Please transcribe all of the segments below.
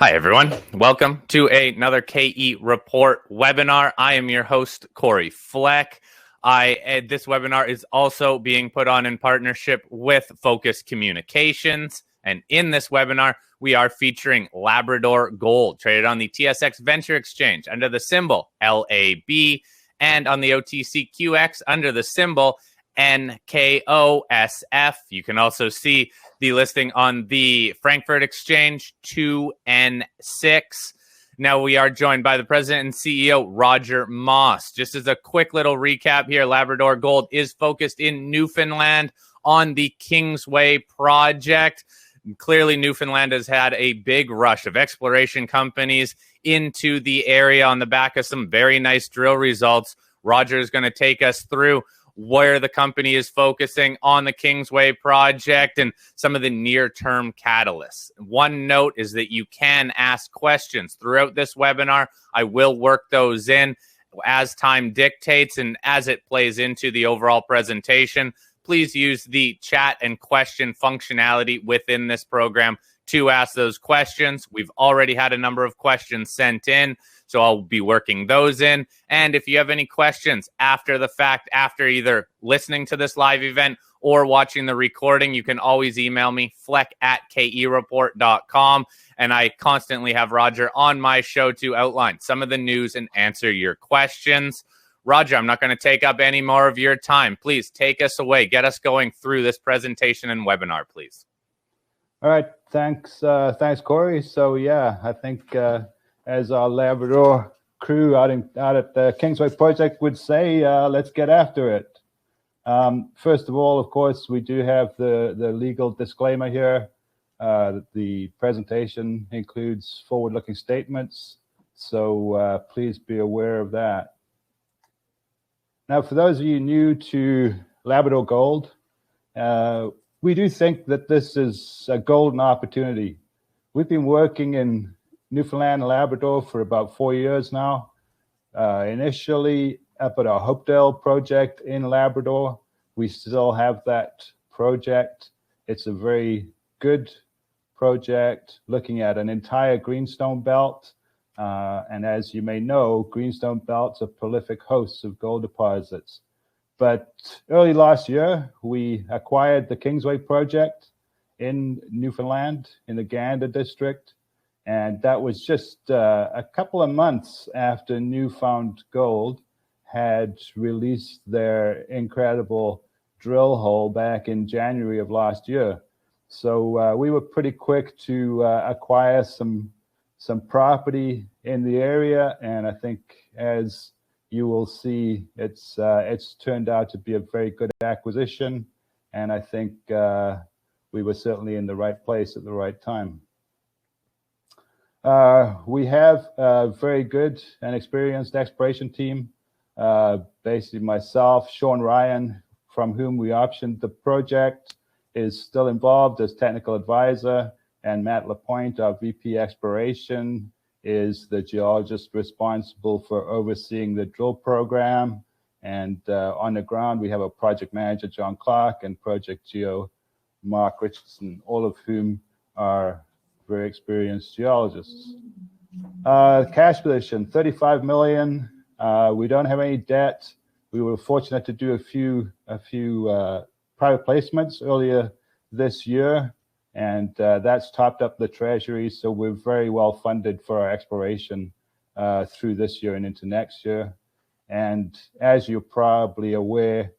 Hi, everyone. Welcome to another KE Report webinar. I am your host, Cory Fleck. This webinar is also being put on in partnership with Focus Communications. And in this webinar, we are featuring Labrador Gold, traded on the TSX Venture Exchange under the symbol LAB, and on the OTCQX under the symbol NKOSF. You can also see the listing on the Frankfurt Exchange 2N6. Now we are joined by the president and CEO, Roger Moss. Just as a quick little recap here, Labrador Gold is focused in Newfoundland on the Kingsway project. Clearly, Newfoundland has had a big rush of exploration companies into the area on the back of some very nice drill results. Roger is going to take us through where the company is focusing on the Kingsway project and some of the near-term catalysts. One note is that you can ask questions throughout this webinar. I will work those in as time dictates and as it plays into the overall presentation. Please use the chat and question functionality within this program to ask those questions. We've already had a number of questions sent in, so I'll be working those in. And if you have any questions after the fact, after either listening to this live event or watching the recording, you can always email me, fleck@kereport.com. And I constantly have Roger on my show to outline some of the news and answer your questions. Roger, I'm not going to take up any more of your time. Please take us away. Get us going through this presentation and webinar, please. All right. Thanks, Cory. So, yeah, I think as our Labrador crew out at the Kingsway project would say, let's get after it. First of all, of course, we do have the legal disclaimer here. The presentation includes forward-looking statements, so please be aware of that. Now, for those of you new to Labrador Gold, we do think that this is a golden opportunity. We've been working in Newfoundland and Labrador for about 4 years now. Initially up at our Hopedale project in Labrador. We still have that project. It's a very good project looking at an entire greenstone belt. And as you may know, greenstone belts are prolific hosts of gold deposits. But early last year, we acquired the Kingsway project in Newfoundland in the Gander district. And that was just a couple of months after Newfound Gold had released their incredible drill hole back in January of last year. So we were pretty quick to acquire some property in the area. And I think as you will see, it's turned out to be a very good acquisition. And I think we were certainly in the right place at the right time. We have a very good and experienced exploration team. Basically myself, Sean Ryan, from whom we optioned the project, is still involved as technical advisor, and Matt Lapointe, our VP exploration, is the geologist responsible for overseeing the drill program. And on the ground, we have a project manager, John Clark, and project geo, Mark Richardson, all of whom are very experienced geologists. Cash position, $35 million. We don't have any debt. We were fortunate to do a few private placements earlier this year, and that's topped up the treasury. So we're very well funded for our exploration through this year and into next year. And as you're probably aware,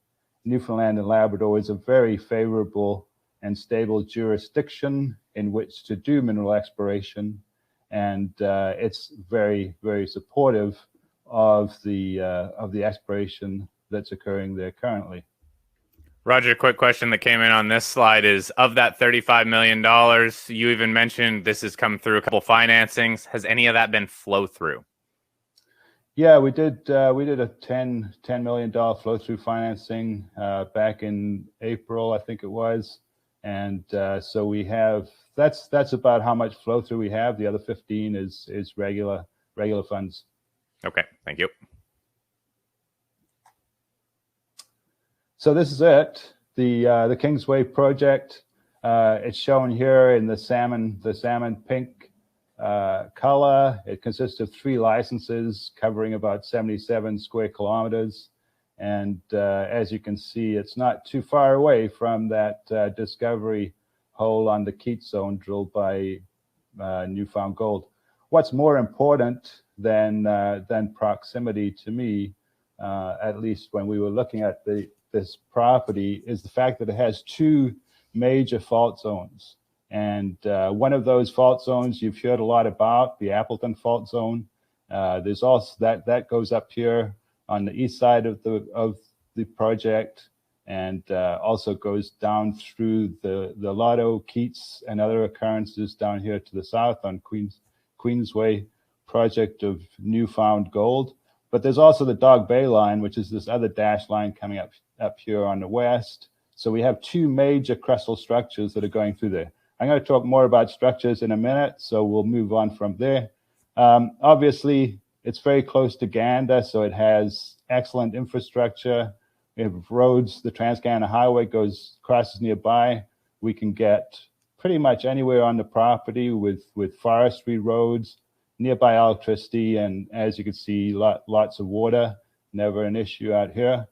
Newfoundland and Labrador is a very favorable and stable jurisdiction in which to do mineral exploration, and it's very, very supportive of the exploration that's occurring there currently. Roger, quick question that came in on this slide is, of that $35 million, you even mentioned this has come through a couple financings. Has any of that been flow through? Yeah, we did a $10 million flow through financing back in April, I think it was. And so we have, that's about how much flow through we have. The other 15 is regular funds. Okay, thank you. So this is it, the Kingsway project. It's shown here in the salmon pink color. It consists of 3 licenses covering about 77 square kilometers. And as you can see, it's not too far away from that discovery hole on the Keats zone drilled by Newfound Gold. What's more important than proximity to me, at least when we were looking at this property, is the fact that it has 2 major fault zones. And one of those fault zones you've heard a lot about, the Appleton Fault Zone. There's also that goes up here on the east side of the project, and also goes down through the Lotto, Keats, and other occurrences down here to the south on Queensway project of Newfound Gold. But there's also the Dog Bay line, which is this other dashed line coming up here on the west. So we have 2 major crustal structures that are going through there. I'm going to talk more about structures in a minute, so we'll move on from there. Obviously, it's very close to Gander, so it has excellent infrastructure. We have roads. The Trans-Gander Highway crosses nearby. We can get pretty much anywhere on the property with forestry roads, nearby electricity, and as you can see, lots of water. Never an issue out here.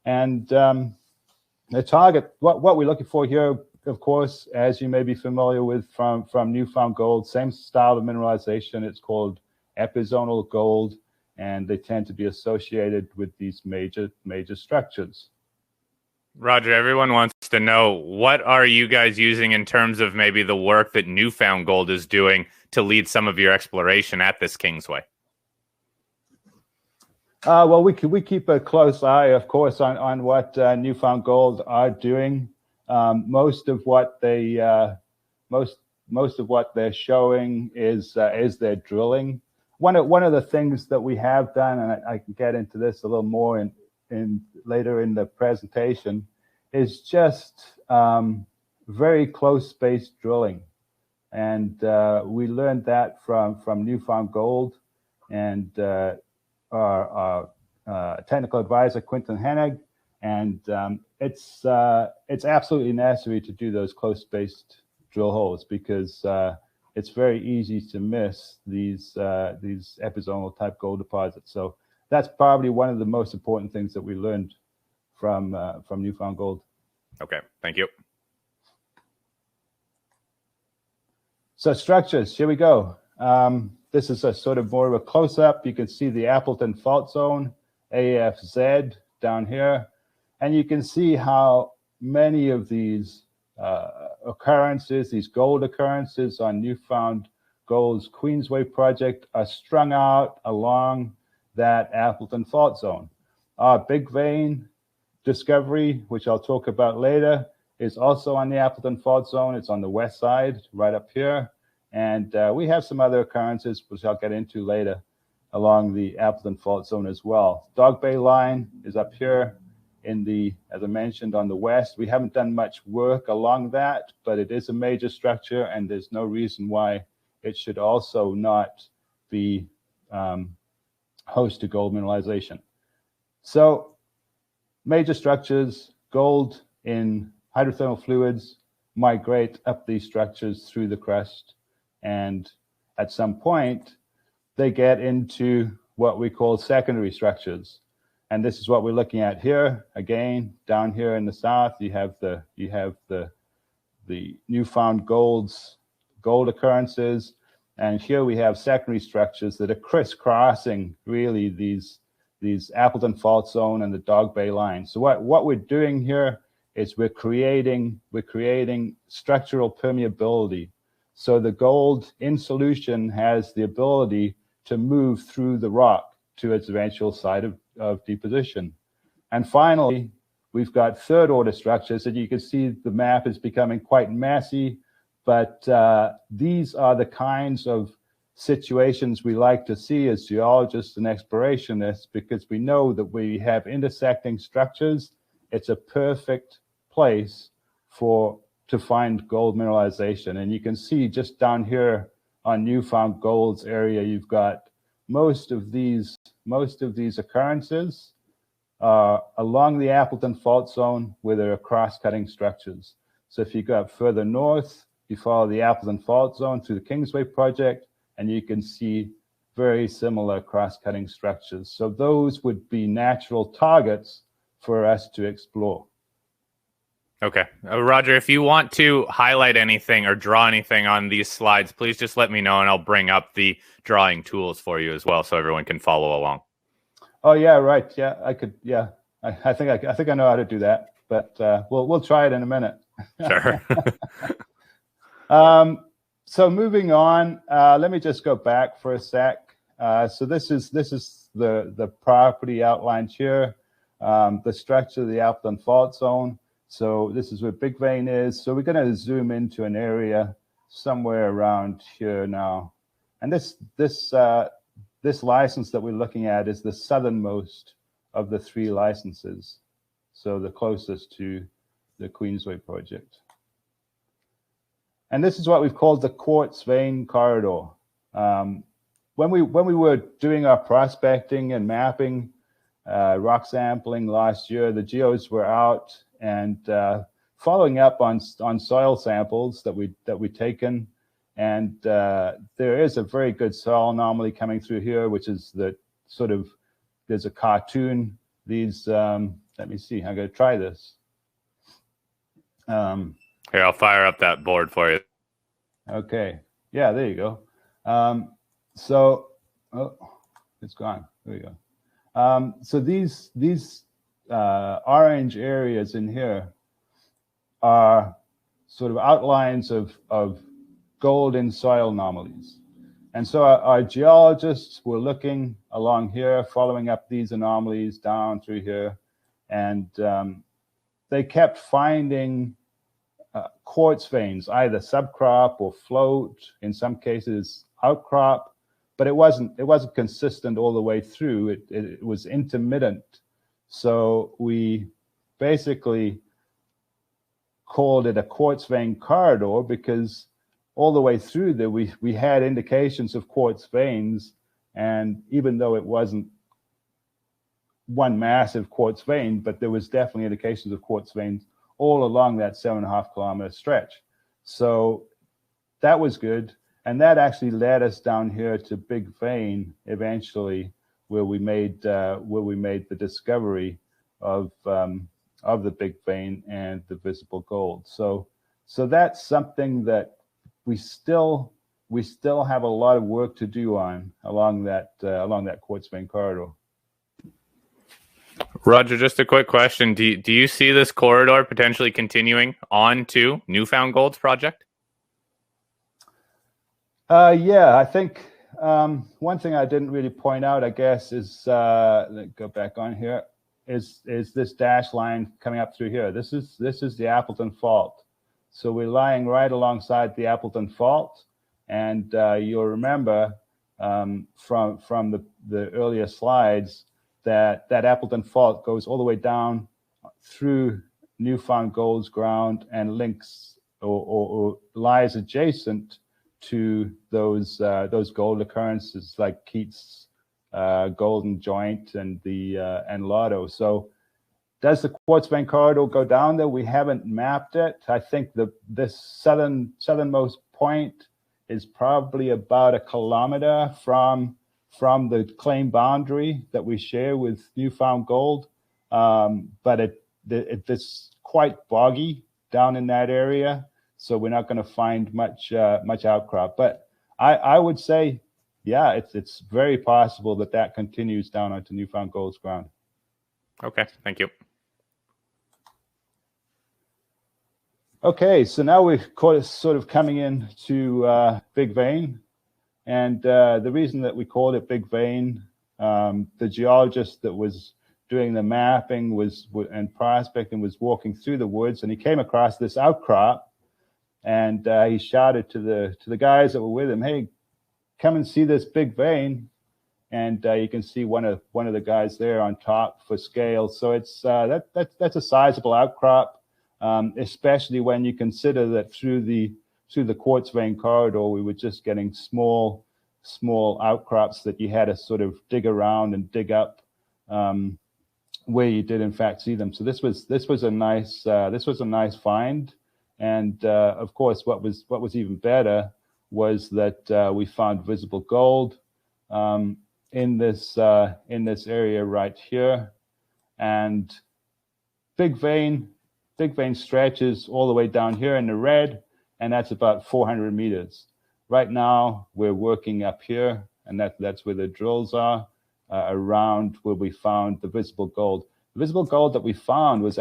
And the target, what we're looking for here, of course, as you may be familiar with from Newfound Gold, same style of mineralization. It's called epizonal gold, and they tend to be associated with these major structures. Roger, everyone wants to know, what are you guys using in terms of maybe the work that Newfound Gold is doing to lead some of your exploration at this Kingsway? Well, we keep a close eye, of course, on what Newfound Gold are doing. Most of what they're showing is their drilling. One of the things that we have done, and I can get into this a little more in later in the presentation, is just very close spaced drilling, and we learned that from Newfound Gold, and our technical advisor Quinton Hennig, and it's absolutely necessary to do those close spaced drill holes, because it's very easy to miss these epizonal type gold deposits. So that's probably one of the most important things that we learned from Newfound Gold. Okay, thank you. So structures, here we go. This is a sort of more of a close-up. You can see the Appleton Fault Zone, AFZ, down here. And you can see how many of these occurrences, these gold occurrences on Newfound Gold's Queensway project, are strung out along that Appleton Fault Zone. Our Big Vein discovery, which I'll talk about later, is also on the Appleton Fault Zone. It's on the west side, right up here. And we have some other occurrences, which I'll get into later, along the Appleton Fault Zone as well. Dog Bay line is up here in the, as I mentioned, on the west. We haven't done much work along that, but it is a major structure, and there's no reason why it should also not be host to gold mineralization. So major structures, gold in hydrothermal fluids migrate up these structures through the crust, and at some point they get into what we call secondary structures. And this is what we're looking at here. Again, down here in the south, you have the Newfound Gold's gold occurrences, and here we have secondary structures that are crisscrossing really these Appleton Fault Zone and the Dog Bay line. So what we're doing here is we're creating structural permeability. So the gold in solution has the ability to move through the rock to its eventual site of deposition. And finally, we've got third order structures that you can see the map is becoming quite messy, but these are the kinds of situations we like to see as geologists and explorationists, because we know that we have intersecting structures. It's a perfect place to find gold mineralization. And you can see just down here on Newfound Gold's area, you've got most of these occurrences along the Appleton Fault Zone, where there are cross-cutting structures. So if you go up further north, you follow the Appleton Fault Zone through the Kingsway project, and you can see very similar cross-cutting structures. So those would be natural targets for us to explore. Okay. Roger, if you want to highlight anything or draw anything on these slides, please just let me know, and I'll bring up the drawing tools for you as well so everyone can follow along. Oh, yeah, right. Yeah, I could. Yeah, I think I know how to do that, but we'll try it in a minute. Sure. So moving on, let me just go back for a sec. So this is the property outlined here, the structure of the Appleton Fault Zone. So this is where Big Vein is. So we're going to zoom into an area somewhere around here now. And this license that we're looking at is the southernmost of the 3 licenses. So the closest to the Queensway project. And this is what we've called the Quartz vein corridor. When we were doing our prospecting and mapping, rock sampling last year, the geos were out and following up on soil samples that we'd taken, and there is a very good soil anomaly coming through here, which is the sort of, there's a cartoon. These let me see. I'm going to try this. Here, I'll fire up that board for you. Okay. Yeah, there you go. So, oh, it's gone. There you go. So these orange areas in here are sort of outlines of gold in soil anomalies. And so our geologists were looking along here, following up these anomalies down through here, and they kept finding quartz veins, either subcrop or float, in some cases outcrop, but it wasn't consistent all the way through. It was intermittent. So we basically called it a quartz vein corridor because all the way through there we had indications of quartz veins, and even though it wasn't one massive quartz vein, but there was definitely indications of quartz veins all along that 7.5 kilometer stretch. So that was good. And that actually led us down here to Big Vein eventually, where we made the discovery of the Big Vein and the visible gold. So that's something that we still have a lot of work to do on along that quartz vein corridor. Roger, just a quick question. Do you see this corridor potentially continuing on to Newfound Gold's project? Yeah, I think one thing I didn't really point out, I guess, is let's go back on here, is this dash line coming up through here. This is the Appleton Fault. So we're lying right alongside the Appleton Fault, and you'll remember from the earlier slides that Appleton Fault goes all the way down through Newfound Gold's ground and links or lies adjacent to those gold occurrences like Keats Golden Joint and Lotto. So does the quartz vein corridor go down there? We haven't mapped it. I think this southernmost point is probably about 1 kilometer from the claim boundary that we share with Newfound Gold, but it's quite boggy down in that area, so we're not going to find much outcrop. But I would say, yeah, it's very possible that continues down onto Newfound Gold's ground. Okay, thank you. Okay, so now we're sort of coming into Big Vein. And the reason that we called it Big Vein, the geologist that was doing the mapping and prospecting was walking through the woods, and he came across this outcrop, and he shouted to the guys that were with him, "Hey, come and see this Big Vein." And you can see one of the guys there on top for scale. So it's that's a sizable outcrop, especially when you consider that through the quartz vein corridor, we were just getting small outcrops that you had to sort of dig around and dig up where you did in fact see them. So this was a nice find, and of course what was even better was that we found visible gold in this area right here, and big vein stretches all the way down here in the red, and that's about 400 meters. Right now we're working up here, and that's where the drills are, around where we found the visible gold. The visible gold that we found was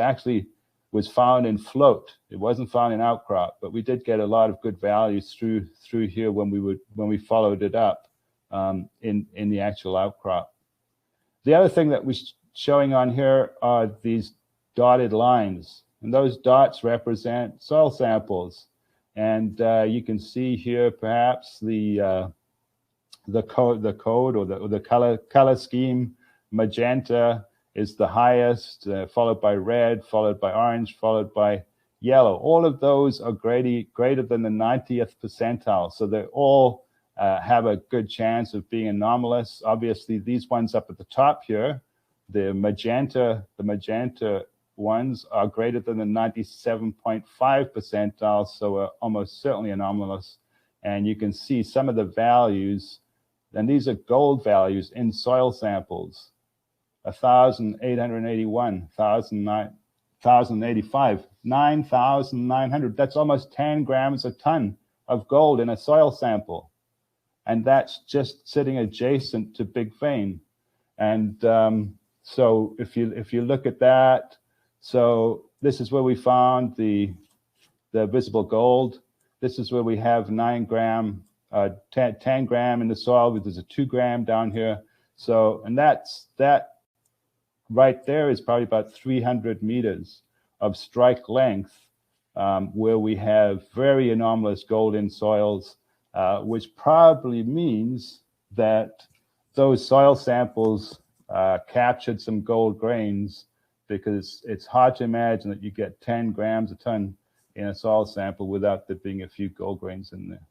found in float. It wasn't found in outcrop, but we did get a lot of good values through here when we followed it up in the actual outcrop. The other thing that we're showing on here are these dotted lines, and those dots represent soil samples. And you can see here perhaps the code or the color scheme. Magenta is the highest, followed by red, followed by orange, followed by yellow. All of those are greater than the 90th percentile, so they all have a good chance of being anomalous. Obviously, these ones up at the top here, the magenta ones are greater than the 97.5 percentile, so are almost certainly anomalous. And you can see some of the values, and these are gold values in soil samples: 1,881, 1,085, 9,900. That's almost 10 grams a ton of gold in a soil sample, and that's just sitting adjacent to big vein. And so if you look at that, so this is where we found the visible gold. This is where we have 9 gram, 10 gram in the soil. There's a 2 gram down here. So, and that right there is probably about 300 meters of strike length, where we have very anomalous gold in soils, which probably means that those soil samples captured some gold grains, because it's hard to imagine that you get 10 grams a ton in a soil sample without there being a few gold grains in there.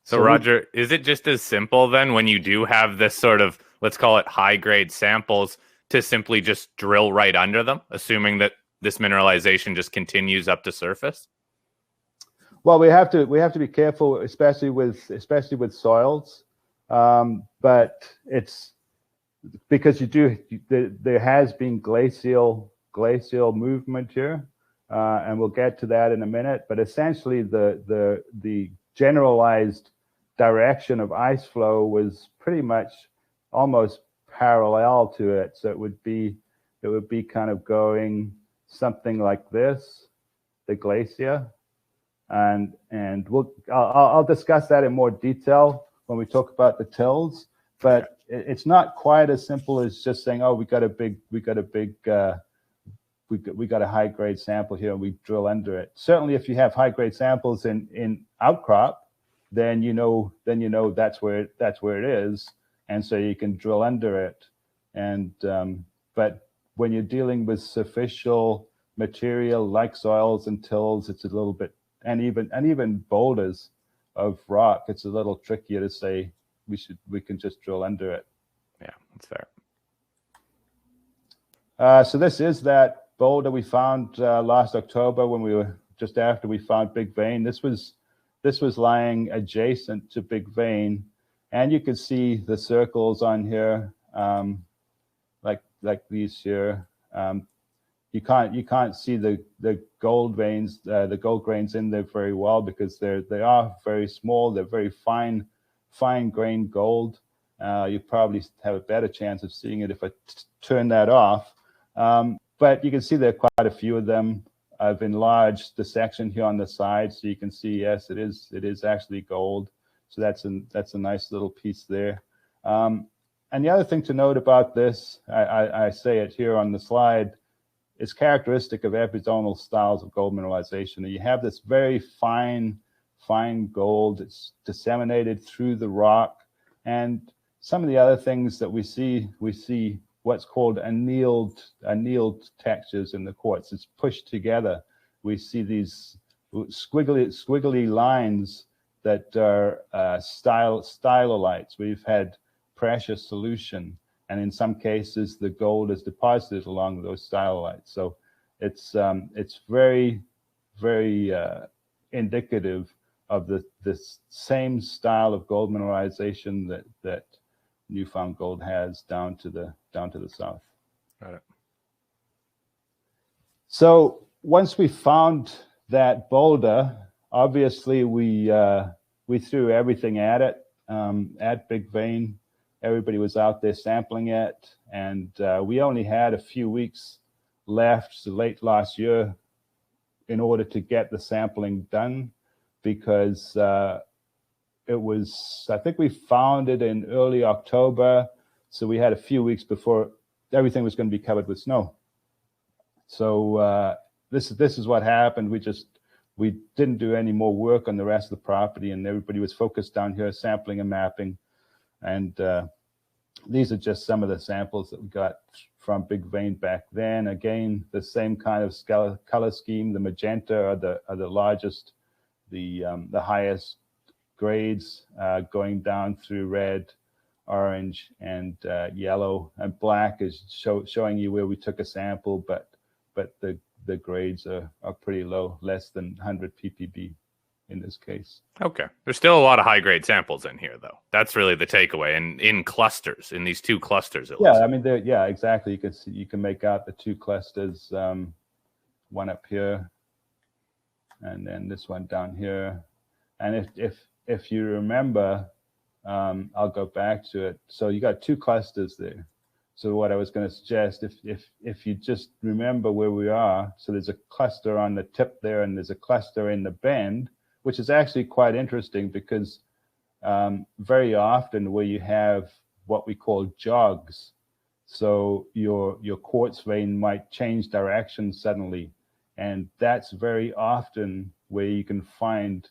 So Roger, is it just as simple then, when you do have this sort of, let's call it high grade samples, to simply just drill right under them, assuming that this mineralization just continues up to surface? Well, we have to be careful, especially with soils, but it's because there has been glacial movement here, and we'll get to that in a minute. But essentially, the generalized direction of ice flow was pretty much almost parallel to it. So it would be kind of going something like this, the glacier, and I'll discuss that in more detail when we talk about the tills. But it's not quite as simple as just saying, oh, we got a high grade sample here and we drill under it. Certainly, if you have high grade samples in outcrop, then you know that's where it is, and so you can drill under it. And but when you're dealing with superficial material like soils and tills, it's a little bit, and even boulders of rock, it's a little trickier to say we can just drill under it. Yeah, that's fair. So this is that boulder we found last October, when we were just after we found Big Vein. This was lying adjacent to Big Vein, and you can see the circles on here, like these here. You can't see the gold veins, the gold grains in there very well, because they are very small. They're very fine grained gold. You probably have a better chance of seeing it if I turn that off. But you can see there are quite a few of them. I've enlarged the section here on the side, so you can see, yes, it is actually gold. So that's a nice little piece there. And the other thing to note about this, I say it here on the slide, is characteristic of epizonal styles of gold mineralization. You have this very fine gold. It's disseminated through the rock, and some of the other things that we see what's called annealed textures in the quartz. It's pushed together. We see these squiggly lines that are stylolites. We've had pressure solution, and in some cases the gold is deposited along those stylolites. So it's very indicative this same style of gold mineralization that Newfound Gold has down to the south. Got it. So once we found that boulder, obviously we threw everything at it, at Big Vein. Everybody was out there sampling it, and we only had a few weeks left, so late last year, in order to get the sampling done, because it was, I think we found it in early October, so we had a few weeks before everything was going to be covered with snow. So this is what happened. We didn't do any more work on the rest of the property, and everybody was focused down here sampling and mapping. And these are just some of the samples that we got from Big Vein back then. Again, the same kind of color scheme. The magenta are the largest, the highest grades, going down through red, orange, and yellow, and black is showing you where we took a sample, but the grades are pretty low, less than 100 ppb in this case. Okay. There's still a lot of high-grade samples in here, though. That's really the takeaway, and in clusters, in these two clusters. Yeah, I mean, yeah, exactly. You can make out the two clusters, one up here, and then this one down here. And if you remember, I'll go back to it. So you got two clusters there. So what I was going to suggest, if you just remember where we are, so there's a cluster on the tip there, and there's a cluster in the bend, which is actually quite interesting, because very often where you have what we call jogs, so your quartz vein might change direction suddenly, and that's very often where you can find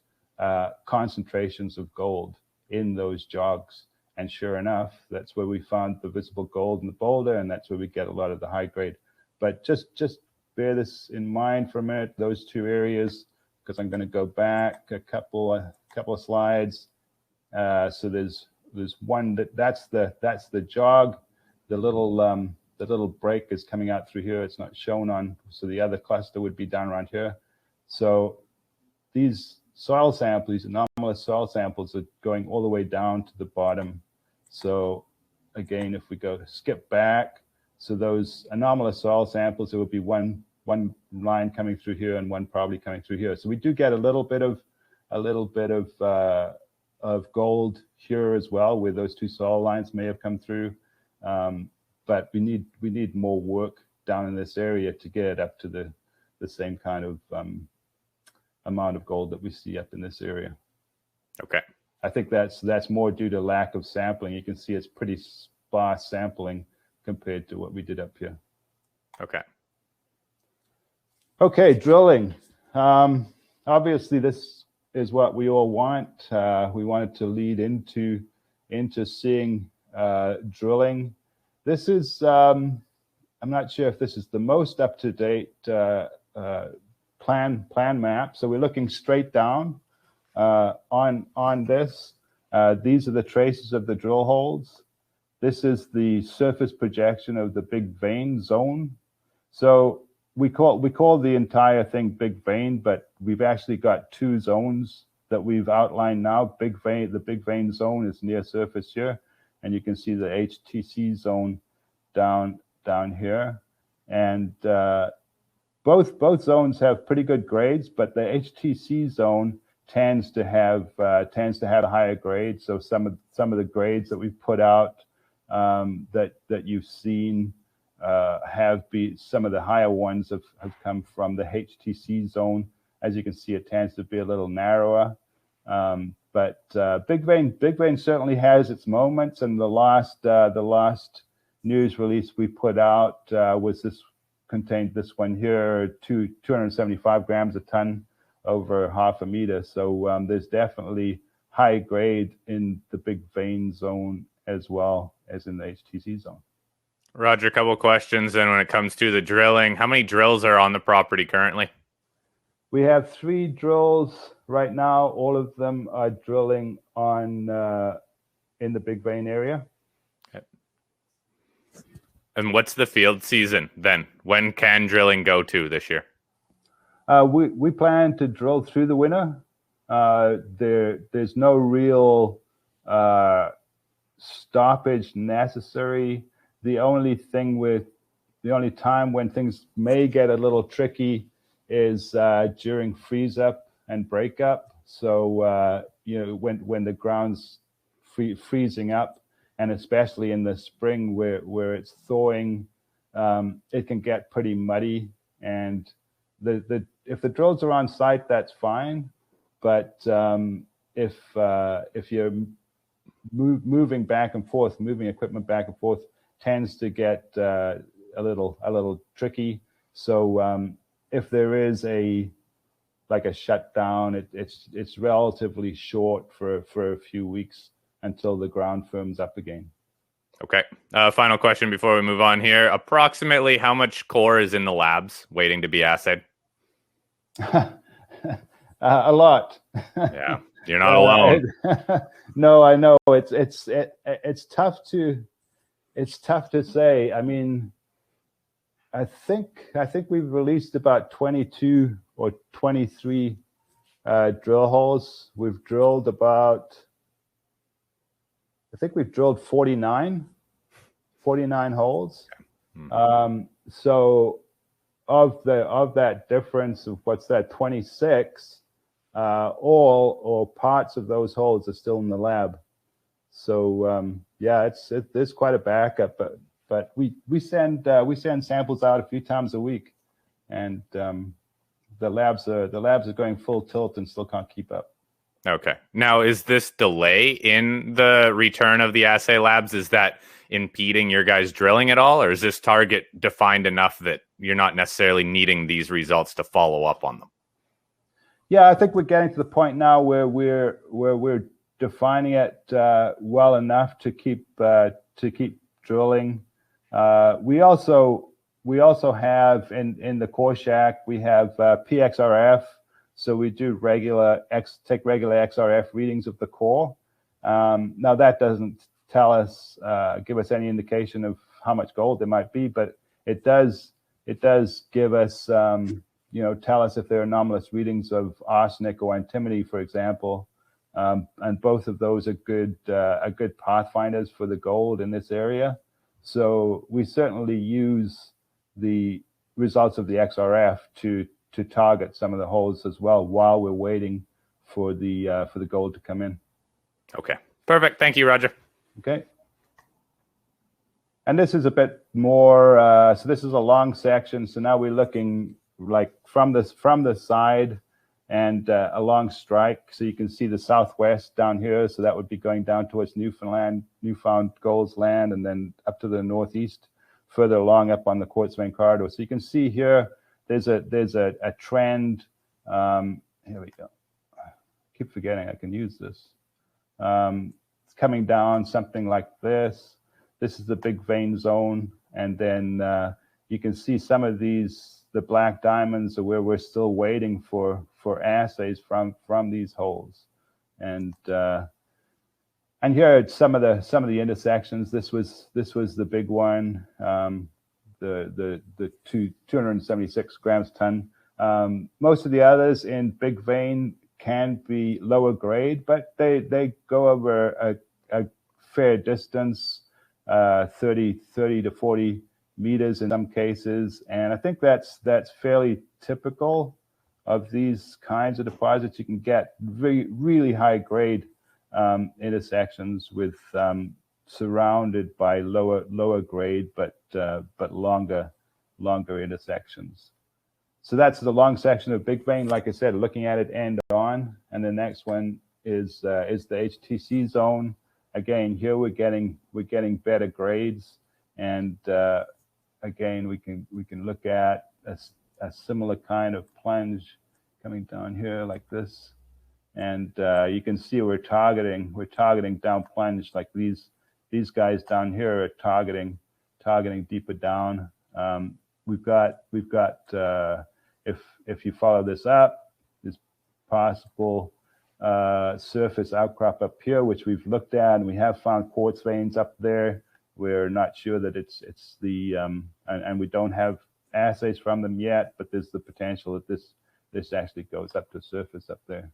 concentrations of gold in those jogs. And sure enough, that's where we found the visible gold in the boulder, and that's where we get a lot of the high grade. But just bear this in mind for a minute, those two areas, because I'm going to go back a couple of slides. So there's one that's the jog. The little break is coming out through here. It's not shown on. So the other cluster would be down around here. So these soil samples, these anomalous soil samples, are going all the way down to the bottom. So again, if we skip back, so those anomalous soil samples, there will be one line coming through here and one probably coming through here. So we do get a little bit of gold here as well, where those two soil lines may have come through. But we need more work down in this area to get it up to the same kind of amount of gold that we see up in this area. Okay. I think that's more due to lack of sampling. You can see it's pretty sparse sampling compared to what we did up here. Okay. Okay, drilling. Obviously, this is what we all want. We wanted to lead into seeing drilling. This is, I'm not sure if this is the most up-to-date plan map. So we're looking straight down on this. These are the traces of the drill holes. This is the surface projection of the Big Vein zone. So we call the entire thing Big Vein, but we've actually got two zones that we've outlined now. The Big Vein zone is near surface here, and you can see the HTC zone down here. And both zones have pretty good grades, but the HTC zone tends to have a higher grade. So some of the grades that we've put out that you've seen have been, some of the higher ones have come from the HTC zone. As you can see, it tends to be a little narrower. But Big Vein certainly has its moments, and the last news release we put out contained this one here, 275 grams a ton over half a meter. So there's definitely high grade in the Big Vein zone as well as in the HTC zone. Roger, a couple of questions. And when it comes to the drilling, how many drills are on the property currently? We have 3 drills right now. All of them are drilling on in the Big Vein area. Okay. And what's the field season then? When can drilling go to this year? We plan to drill through the winter. there's no real stoppage necessary. The only time when things may get a little tricky is during freeze up and break up. So when the ground's freezing up, and especially in the spring where it's thawing, it can get pretty muddy. And if the drills are on site, that's fine. But if you're moving back and forth, moving equipment back and forth, tends to get a little tricky. So if there is a shutdown, it's relatively short for a few weeks until the ground firms up again. Okay. Final question before we move on here. Approximately how much core is in the labs waiting to be assayed? A lot. Yeah, you're not alone. No, I know it's tough to say. I mean, I think we've released about 22 or 23 drill holes. We've drilled I think we've drilled 49 holes. So of that difference of what's that, 26, all or parts of those holes are still in the lab. So yeah, there's quite a backup, but we send samples out a few times a week, and the labs are going full tilt and still can't keep up. Okay. Now, is this delay in the return of the assay labs, is that impeding your guys drilling at all, or is this target defined enough that you're not necessarily needing these results to follow up on them? Yeah, I think we're getting to the point now where we're defining it well enough to keep drilling. We also have in the core shack, we have PXRF. So we do take regular XRF readings of the core. Now that doesn't give us any indication of how much gold there might be, but it does give us, tell us if there are anomalous readings of arsenic or antimony, for example. And both of those are good pathfinders for the gold in this area. So we certainly use the results of the XRF to target some of the holes as well while we're waiting for the gold to come in. Okay, perfect. Thank you, Roger. Okay. And this is a bit more. So this is a long section. So now we're looking like from the side and along strike. So you can see the southwest down here. So that would be going down towards Newfound Gold's land, and then up to the northeast, further along up on the Quartz vein corridor. So you can see here. There's a trend. Here we go. I keep forgetting I can use this. It's coming down something like this. This is the big vein zone, and then you can see some of these. The black diamonds are where we're still waiting for assays from these holes, and here are some of the intersections. This was the big one. The 276 grams ton. Most of the others in big vein can be lower grade, but they go over a fair distance, 30 to 40 meters in some cases, and I think that's fairly typical of these kinds of deposits. You can get really high grade intersections with surrounded by lower grade but longer intersections. So that's the long section of big vein. Like I said, looking at it end on, and the next one is the HTC zone. Again, here we're getting better grades, and again we can look at a similar kind of plunge coming down here like this, and you can see we're targeting down plunge like these guys down here are targeting deeper down. We've got if you follow this up, there's possible surface outcrop up here, which we've looked at, and we have found quartz veins up there. We're not sure that it's the and we don't have assays from them yet, but there's the potential that this actually goes up to surface up there.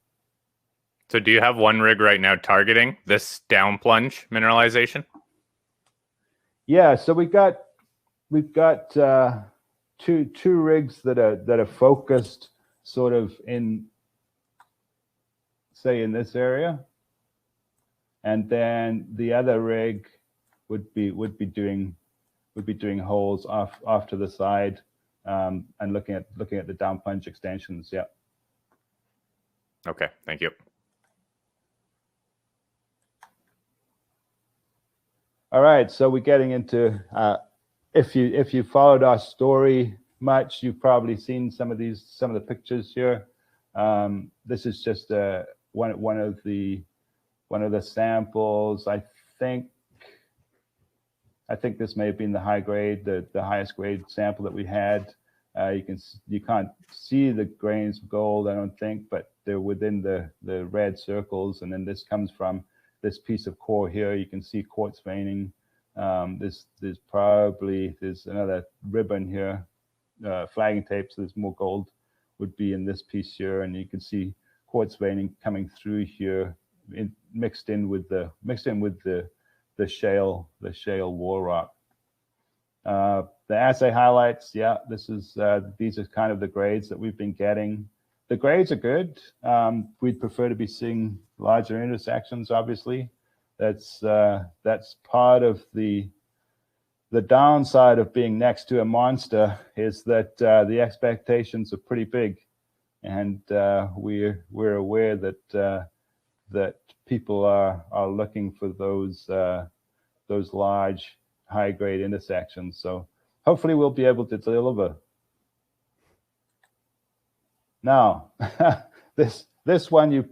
So do you have one rig right now targeting this down plunge mineralization? Yeah, so we've got two rigs that are focused sort of in, say, in this area, and then the other rig would be doing holes off to the side, and looking at the down plunge extensions. Yeah. Okay, thank you. All right, so we're getting into, if you followed our story much, you've probably seen some of the pictures here. This is just one of the samples. I think this may have been the the highest grade sample that we had. You can't see the grains of gold, I don't think, but they're within the red circles. And then this comes from this piece of core here. You can see quartz veining. There's another ribbon here, flagging tape. So there's more gold would be in this piece here, and you can see quartz veining coming through here, mixed in with the shale wall rock. The assay highlights, yeah, these are kind of the grades that we've been getting. The grades are good. We'd prefer to be seeing larger intersections, obviously. That's part of the downside of being next to a monster, is that the expectations are pretty big, and we're aware that people are looking for those large high grade intersections. So hopefully we'll be able to deliver. Now, this one,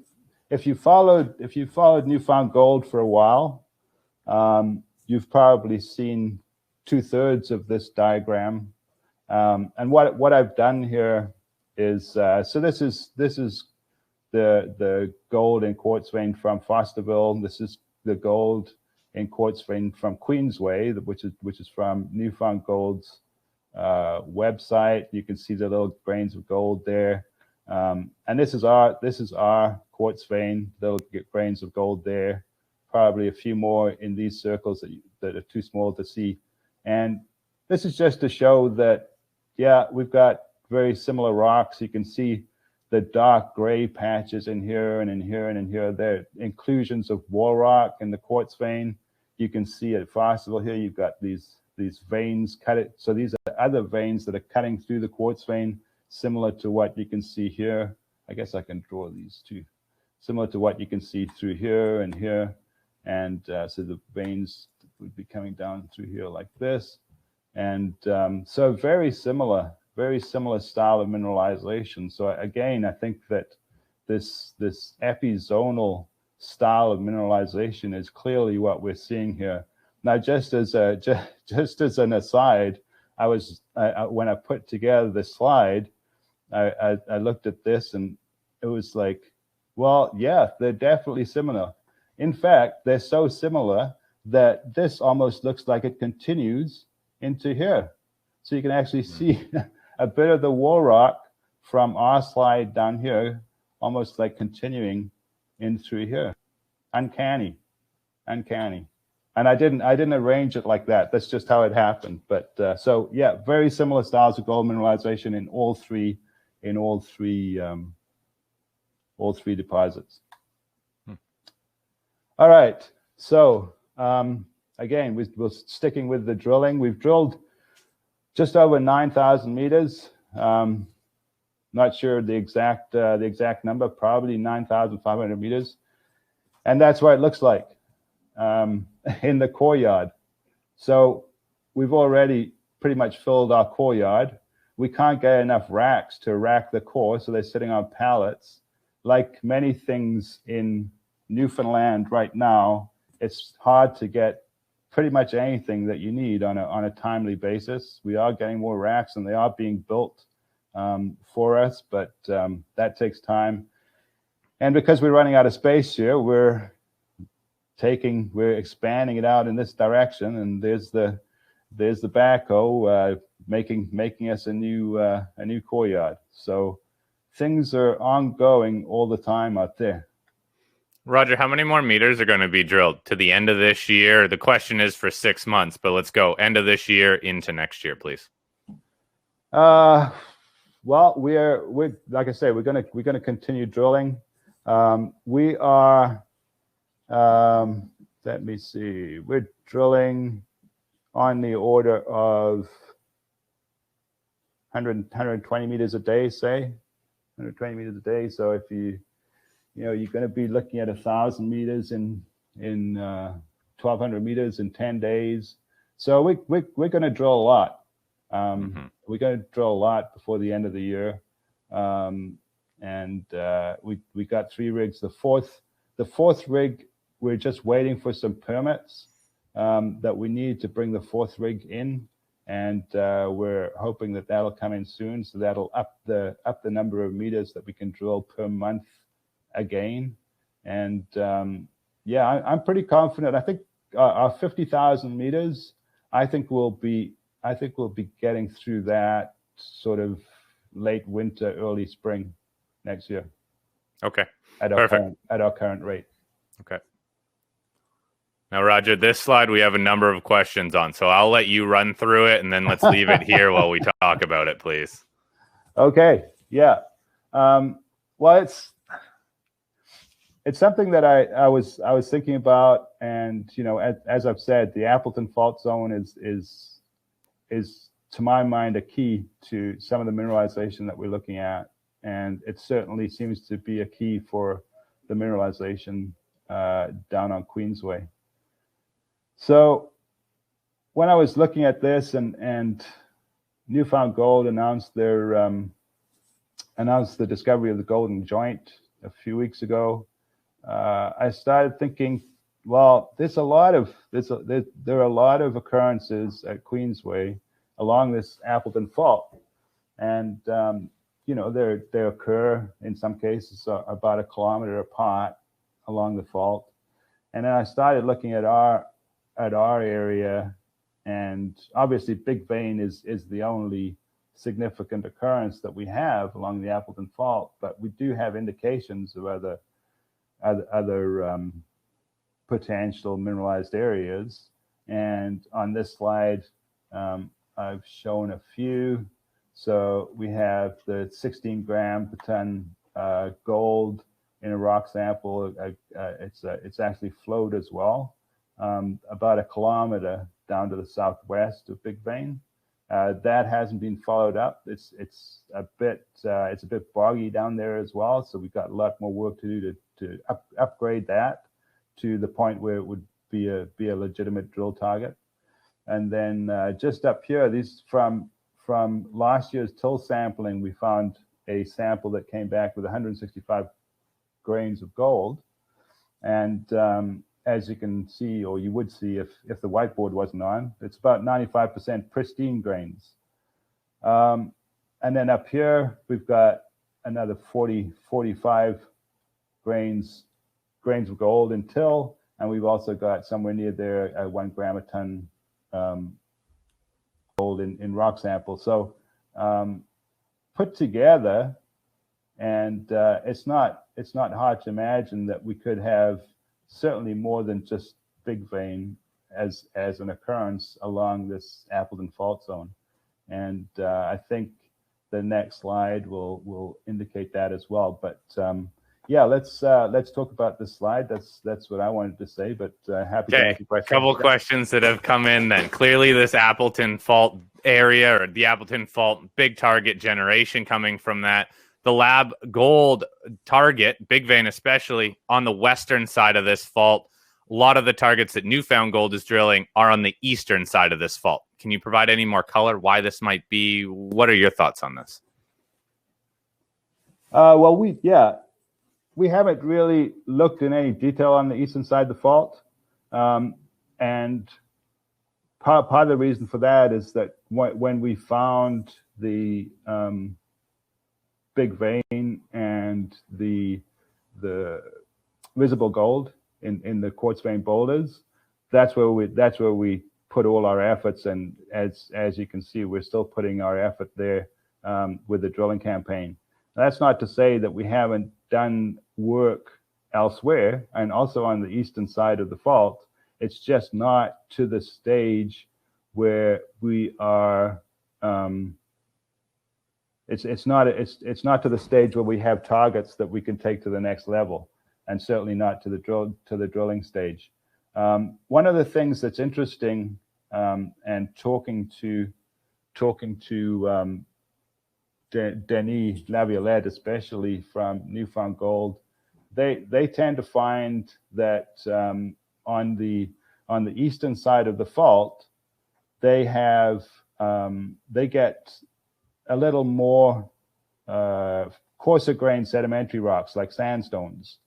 if you followed Newfound Gold for a while, you've probably seen 2/3 of this diagram. And what I've done here is, so this is the gold in quartz vein from Fosterville. This is the gold in quartz vein from Queensway, which is from Newfound Gold's website. You can see the little grains of gold there. And this is our quartz vein, little grains of gold there. Probably a few more in these circles that are too small to see. And this is just to show that, yeah, we've got very similar rocks. You can see the dark gray patches in here and in here and in here. They're inclusions of wall rock in the quartz vein. You can see at Fosterville here, you've got these veins cut it. So these are other veins that are cutting through the quartz vein, similar to what you can see here. I guess I can draw these too. Similar to what you can see through here and here. And so the veins would be coming down through here like this. And so very similar style of mineralization. So again, I think that this epizonal style of mineralization is clearly what we're seeing here. Now, just as an aside, when I put together this slide, I looked at this and it was like, well, yeah, they're definitely similar. In fact, they're so similar that this almost looks like it continues into here. So you can actually see a bit of the wall rock from our slide down here, almost like continuing in through here. Uncanny. And I didn't arrange it like that. That's just how it happened. But so yeah, very similar styles of gold mineralization in all three deposits. All right. So again, we're sticking with the drilling. We've drilled just over 9,000 meters. Not sure the exact number, probably 9,500 meters. And that's what it looks like in the core yard. So we've already pretty much filled our core yard. We can't get enough racks to rack the core, so they're sitting on pallets. Like many things in Newfoundland right now, it's hard to get pretty much anything that you need on a timely basis. We are getting more racks and they are being built for us, but that takes time. And because we're running out of space here, we're expanding it out in this direction. And there's the backhoe making us a new core yard. So things are ongoing all the time out there. Roger, how many more meters are going to be drilled to the end of this year? The question is for 6 months, but let's go end of this year into next year, please. Well, we're like I say, we're gonna continue drilling. We are. Let me see. We're drilling on the order of 120 meters a day, say 120 meters a day. So if you're going to be looking at 1,000 meters in 1,200 meters in 10 days. So we're going to drill a lot. We're going to drill a lot before the end of the year, and we got 3 rigs. The fourth rig, we're just waiting for some permits that we need to bring the 4th rig in, and we're hoping that that'll come in soon. So that'll up the number of meters that we can drill per month again. And I'm pretty confident. I think our 50,000 meters. I think we'll be getting through that sort of late winter, early spring next year. Okay. At our current rate. Okay. Now, Roger, this slide we have a number of questions on, so I'll let you run through it, and then let's leave it here while we talk about it, please. Okay. Yeah. Well, it's something that I was thinking about, and as I've said, the Appleton Fault Zone is to my mind a key to some of the mineralization that we're looking at, and it certainly seems to be a key for the mineralization down on Queensway. So when I was looking at this, and Newfound Gold announced the discovery of the Golden Joint a few weeks ago, I started thinking, well, there are a lot of occurrences at Queensway along this Appleton Fault, and they occur in some cases about 1 kilometer apart along the fault. And then I started looking at our area, and obviously Big Vein is the only significant occurrence that we have along the Appleton Fault, but we do have indications of other potential mineralized areas. And on this slide, I've shown a few. So we have the 16 gram per ton gold in a rock sample. It's actually flowed as well, about 1 kilometer down to the southwest of Big Vein. That hasn't been followed up. It's a bit boggy down there as well. So we've got a lot more work to do to upgrade that to the point where it would be a legitimate drill target. And then just up here, these from last year's till sampling, we found a sample that came back with 165 grains of gold. And as you can see, or you would see if the whiteboard wasn't on, it's about 95% pristine grains. And then up here, we've got another 45 grains of gold in till, and we've also got somewhere near there 1 gram a ton gold in rock sample. So put together, and it's not hard to imagine that we could have certainly more than just Big Vein as an occurrence along this Appleton Fault Zone. And I think the next slide will indicate that as well. But yeah, let's talk about this slide. That's what I wanted to say, but happy to answer questions. A couple questions that have come in then. Clearly this Appleton Fault area, or the Appleton Fault, big target generation coming from that. The lab gold target, Big Vein especially, on the western side of this fault. A lot of the targets that Newfound Gold is drilling are on the eastern side of this fault. Can you provide any more color why this might be? What are your thoughts on this? Well, we haven't really looked in any detail on the eastern side of the fault. And part of the reason for that is that when we found the Big Vein and the visible gold in the quartz vein boulders, that's where we put all our efforts. And as you can see, we're still putting our effort there with the drilling campaign. Now, that's not to say that we haven't done work elsewhere, and also on the eastern side of the fault. It's just not to the stage where we are. It's not to the stage where we have targets that we can take to the next level, and certainly not to the drilling stage. One of the things that's interesting, and talking to Denis Laviolette, especially from Newfound Gold, they tend to find that on the eastern side of the fault, they get a little more coarser grained sedimentary rocks like sandstones,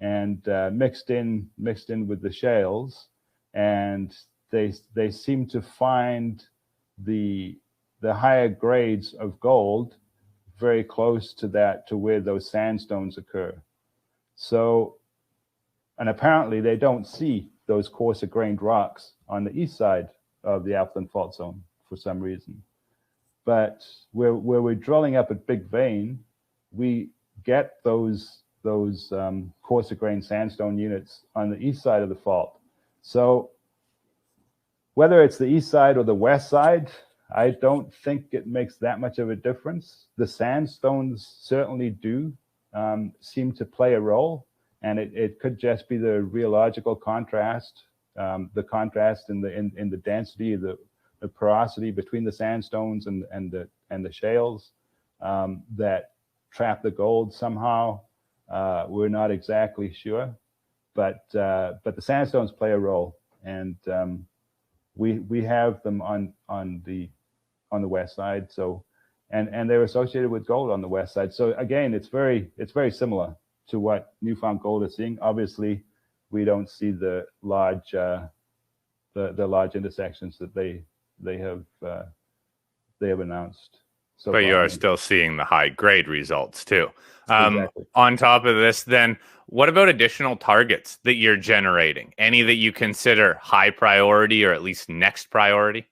and mixed in with the shales, and they seem to find the higher grades of gold very close to where those sandstones occur. So, and apparently they don't see those coarser grained rocks on the east side of the Alpine Fault Zone for some reason. But where we're drilling up at Big Vein, we get those coarser grained sandstone units on the east side of the fault. So whether it's the east side or the west side, I don't think it makes that much of a difference. The sandstones certainly do seem to play a role, and it could just be the geological contrast, the contrast in the density, the porosity between the sandstones and the shales that trap the gold somehow. We're not exactly sure, but the sandstones play a role, and we have them on the west side. So, and they're associated with gold on the west side. So again, it's very similar to what Newfound Gold is seeing. Obviously, we don't see the large intersections that they have announced. So but you are still seeing the high grade results too. Exactly. On top of this, then, what about additional targets that you're generating? Any that you consider high priority or at least next priority?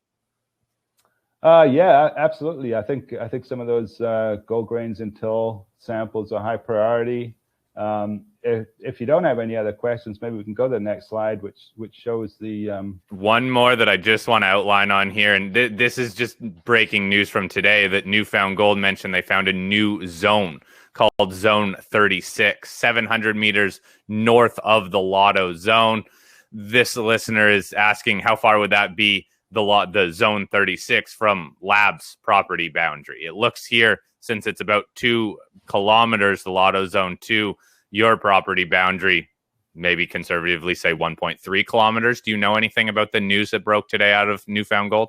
Yeah, absolutely. I think some of those gold grains in till samples are high priority. If you don't have any other questions, maybe we can go to the next slide, which shows the one more that I just want to outline on here, and this is just breaking news from today that Newfound Gold mentioned they found a new zone called Zone 36, 700 meters north of the Lotto Zone. This listener is asking, how far would that be, the Zone 36 from Lab's property boundary? It looks here, since it's about 2 kilometers, the Lotto Zone, to your property boundary, maybe conservatively say 1.3 kilometers. Do you know anything about the news that broke today out of Newfound Gold?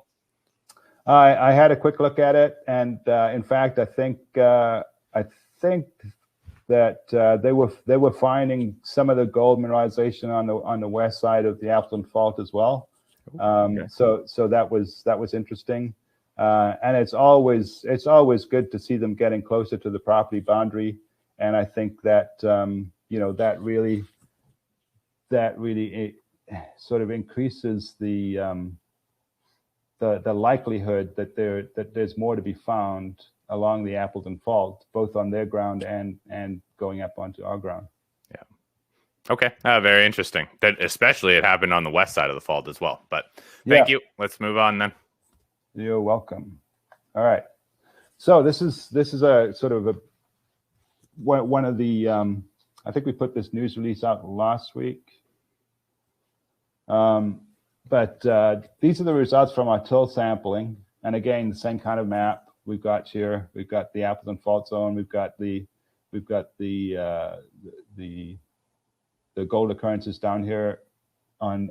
I had a quick look at it, and in fact, I think that they were finding some of the gold mineralization on the west side of the Alpine Fault as well. Okay. So that was interesting, and it's always good to see them getting closer to the property boundary, and I think that that really sort of increases the likelihood that there's more to be found along the Appleton Fault, both on their ground and going up onto our ground. Yeah. Okay. Very interesting. That especially it happened on the west side of the fault as well. But thank you. Let's move on then. You're welcome. All right. So this is a sort of one of the I think we put this news release out last week. But these are the results from our till sampling, and again, the same kind of map we've got here. We've got the Appleton Fault Zone. We've got the gold occurrences down here on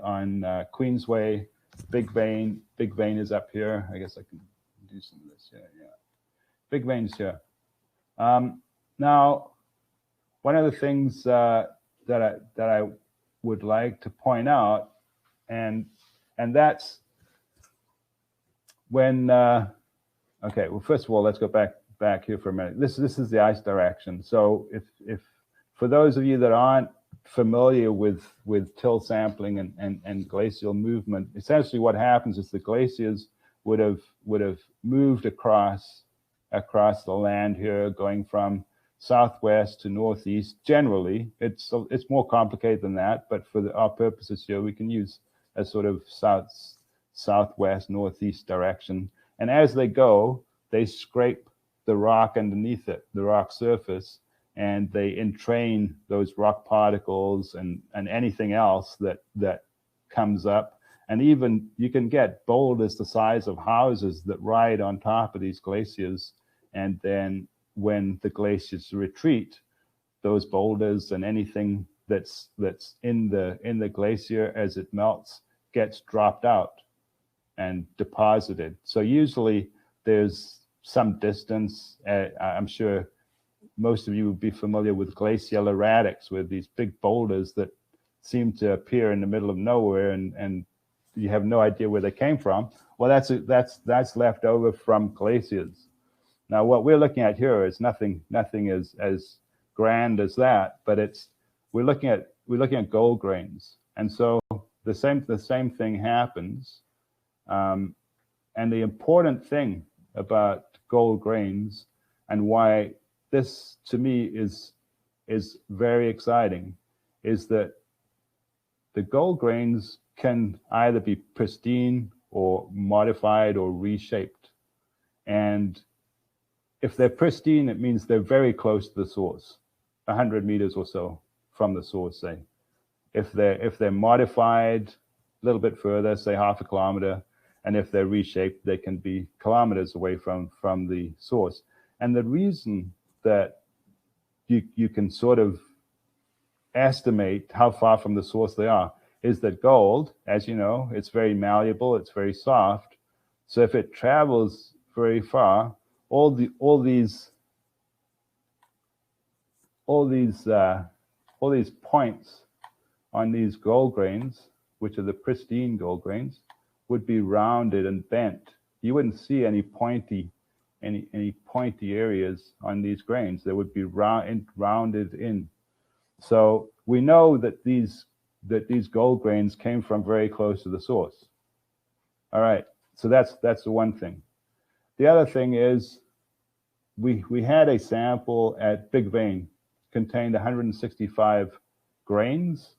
Queensway. Big Vein is up here. I guess I can do some of this. Yeah. Big Vein's here. Now, one of the things that I would like to point out, and that's when okay, well, first of all, let's go back here for a minute. This is the ice direction. So if for those of you that aren't familiar with till sampling and glacial movement, essentially what happens is the glaciers would have moved across the land here, going from southwest to northeast. Generally, it's more complicated than that, but for our purposes here, we can use a sort of southwest, northeast direction. And as they go, they scrape the rock underneath it, the rock surface, and they entrain those rock particles and anything else that comes up. And even you can get boulders the size of houses that ride on top of these glaciers. And then when the glaciers retreat, those boulders and anything that's in the glacier as it melts gets dropped out and deposited. So usually there's some distance. I'm sure most of you would be familiar with glacial erratics, with these big boulders that seem to appear in the middle of nowhere, and you have no idea where they came from. Well, that's left over from glaciers. Now, what we're looking at here is nothing as grand as that, but we're looking at gold grains, and so the same thing happens. And the important thing about gold grains, and why this to me is very exciting, is that the gold grains can either be pristine or modified or reshaped. And if they're pristine, it means they're very close to the source, 100 meters or so from the source, say. If they're modified a little bit further, say half a kilometer, and if they're reshaped, they can be kilometers away from the source. And the reason that you can sort of estimate how far from the source they are is that gold, as you know, it's very malleable, it's very soft. So if it travels very far, all these points on these gold grains, which are the pristine gold grains, would be rounded and bent. You wouldn't see any pointy areas on these grains. They would be rounded in. So we know that these gold grains came from very close to the source. All right, so that's the one thing. The other thing is we had a sample at Big Vein, contained 165 grains.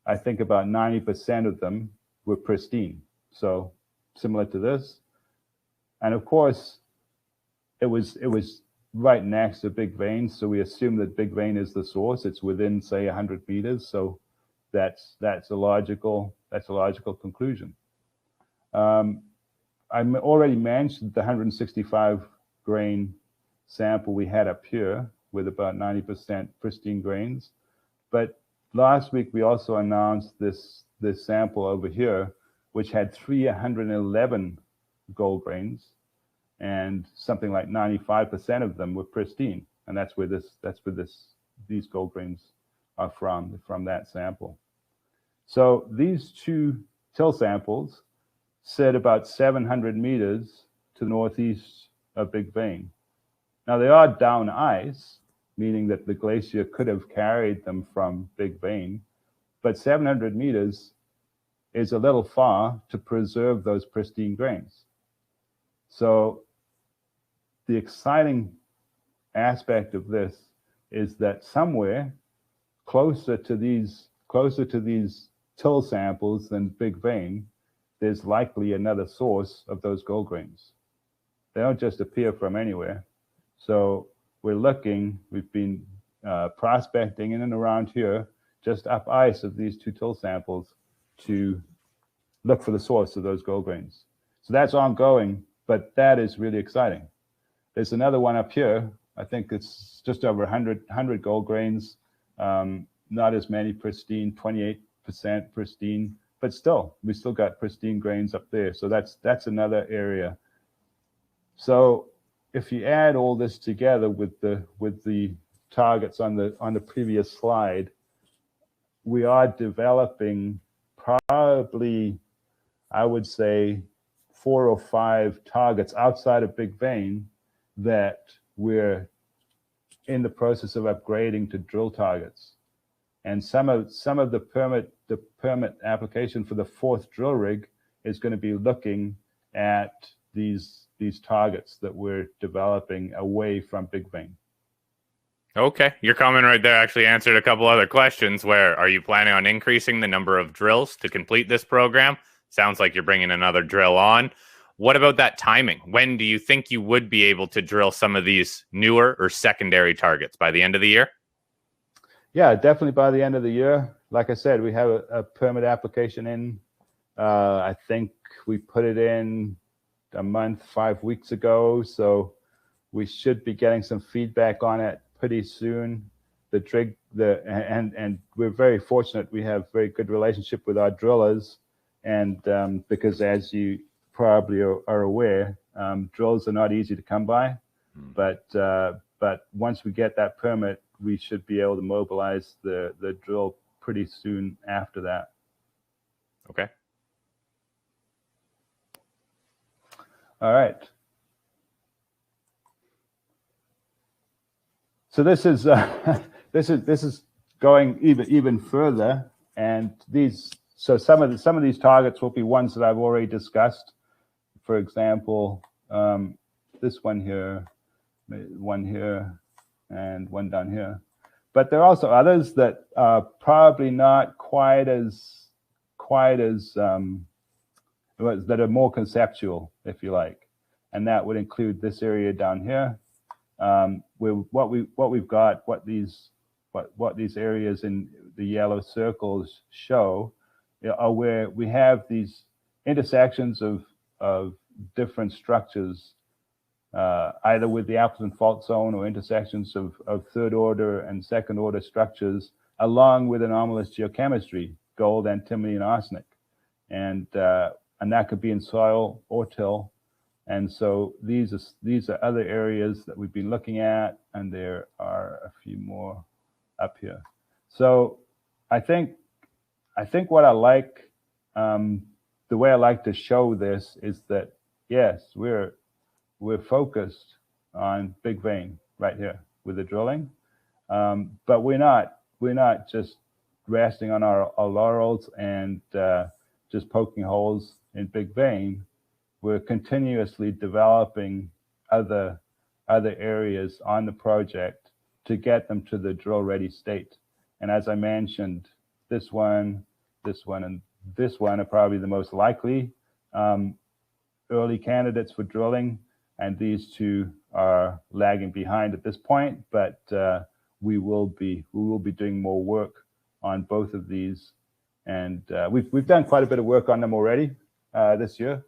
I think about 90% of them were pristine, so similar to this. And of course, it was right next to Big Vein, so we assume that Big Vein is the source. It's within, say, 100 meters, so that's a logical conclusion. I already mentioned the 165 grain sample we had up here with about 90% pristine grains, but last week we also announced this sample over here, which had 311 gold grains, and something like 95% of them were pristine, and that's where these gold grains are from that sample. So these two till samples sit about 700 meters to the northeast of Big Vein. Now they are down ice, meaning that the glacier could have carried them from Big Vein, but 700 meters is a little far to preserve those pristine grains. So the exciting aspect of this is that somewhere closer to these till samples than Big Vein, there's likely another source of those gold grains. They don't just appear from anywhere. So we've been prospecting in and around here, just up ice of these two till samples, to look for the source of those gold grains. So that's ongoing, but that is really exciting. There's another one up here. I think it's just over 100 gold grains, not as many pristine, 28% pristine, but still, we still got pristine grains up there. So that's another area. So if you add all this together with the targets on the previous slide, we are developing probably, I would say, 4 or 5 targets outside of Big Vein that we're in the process of upgrading to drill targets. And some of the permit application for the 4th drill rig is going to be looking at these targets that we're developing away from Big Vein. Okay. Your comment right there actually answered a couple other questions. Where are you planning on increasing the number of drills to complete this program? Sounds like you're bringing another drill on. What about that timing? When do you think you would be able to drill some of these newer or secondary targets? By the end of the year? Yeah, definitely by the end of the year. Like I said, we have a permit application in. I think we put it in a month, 5 weeks ago. So we should be getting some feedback on it pretty soon. And we're very fortunate. We have very good relationship with our drillers, and because as you probably are aware, drills are not easy to come by. But once we get that permit, we should be able to mobilize the drill pretty soon after that. Okay. All right. So this is this is going even further, and some of these targets will be ones that I've already discussed. For example, this one here, and one down here. But there are also others that are probably not quite as that are more conceptual, if you like, and that would include this area down here. What these areas in the yellow circles show are where we have these intersections of different structures, either with the Appleton Fault Zone or intersections of third order and second order structures, along with anomalous geochemistry, gold, antimony, and arsenic, and that could be in soil or till. And so these are other areas that we've been looking at, and there are a few more up here. So I think what I like, the way I like to show this is that yes, we're focused on big vein right here with the drilling, but we're not just resting on our laurels and just poking holes in big vein. We're continuously developing other areas on the project to get them to the drill ready state. And as I mentioned, this one, and this one are probably the most likely early candidates for drilling, and these two are lagging behind at this point. But we will be doing more work on both of these, and we've done quite a bit of work on them already this year.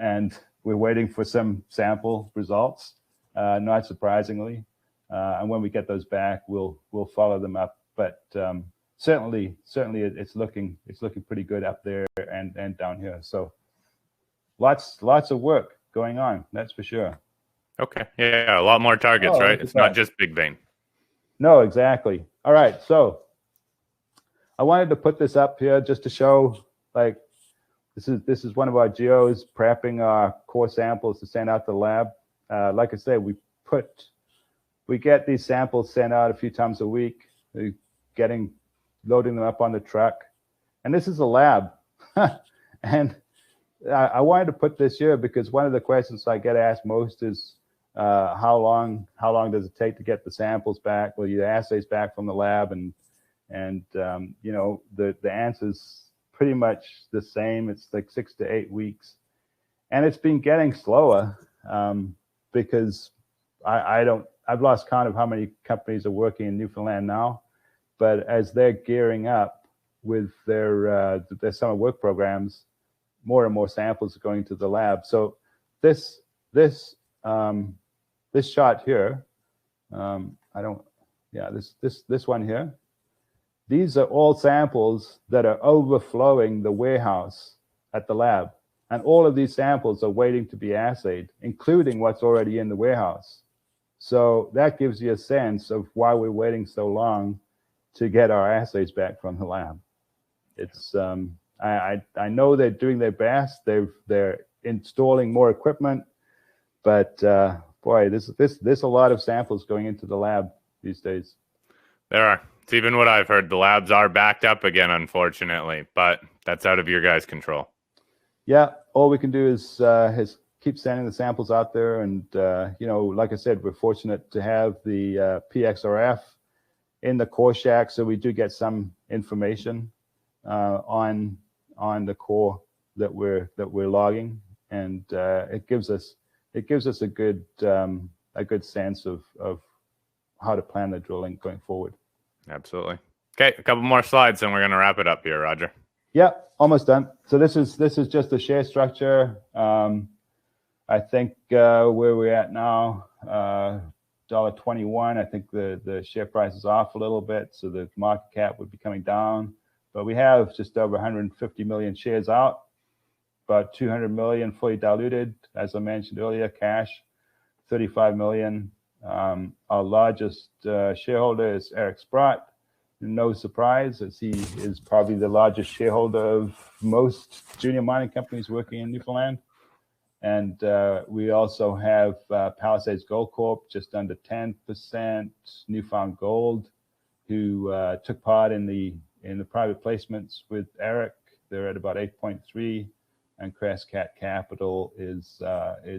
And we're waiting for some sample results, not surprisingly. And when we get those back, we'll follow them up. But certainly, it's looking pretty good up there and down here. So lots of work going on. That's for sure. Okay. Yeah, a lot more targets, right? It's not just big vein. No, exactly. All right. So I wanted to put this up here just to show, like, this is one of our geos prepping our core samples to send out to the lab. Like I said, we get these samples sent out a few times a week, loading them up on the truck. And this is a lab. And I wanted to put this here because one of the questions I get asked most is how long does it take to get the samples back, or the assays back from the lab? And you know, the answer's pretty much the same. It's like 6 to 8 weeks, and it's been getting slower because I've lost count of how many companies are working in Newfoundland now, but as they're gearing up with their summer work programs, more and more samples are going to the lab. So this shot here, this one here, these are all samples that are overflowing the warehouse at the lab. And all of these samples are waiting to be assayed, including what's already in the warehouse. So that gives you a sense of why we're waiting so long to get our assays back from the lab. It's I know they're doing their best. They're installing more equipment, but boy, there's a lot of samples going into the lab these days. There are. It's even what I've heard. The labs are backed up again, unfortunately, but that's out of your guys' control. Yeah, all we can do is keep sending the samples out there. And, you know, like I said, we're fortunate to have the PXRF in the core shack, so we do get some information on the core that we're logging, and it gives us a good sense of how to plan the drilling going forward. Absolutely. Okay, a couple more slides, and we're going to wrap it up here, Roger. Yeah, almost done. So this is just the share structure. I think where we're at now, $1.21. I think the share price is off a little bit, so the market cap would be coming down. But we have just over 150 million shares out, about 200 million fully diluted, as I mentioned earlier, cash, 35 million. Our largest shareholder is Eric Sprott. No surprise, as he is probably the largest shareholder of most junior mining companies working in Newfoundland. And we also have Palisades Gold Corp, just under 10%, Newfound Gold, who took part in the private placements with Eric. They're at about 8.3%, and Crescat Capital is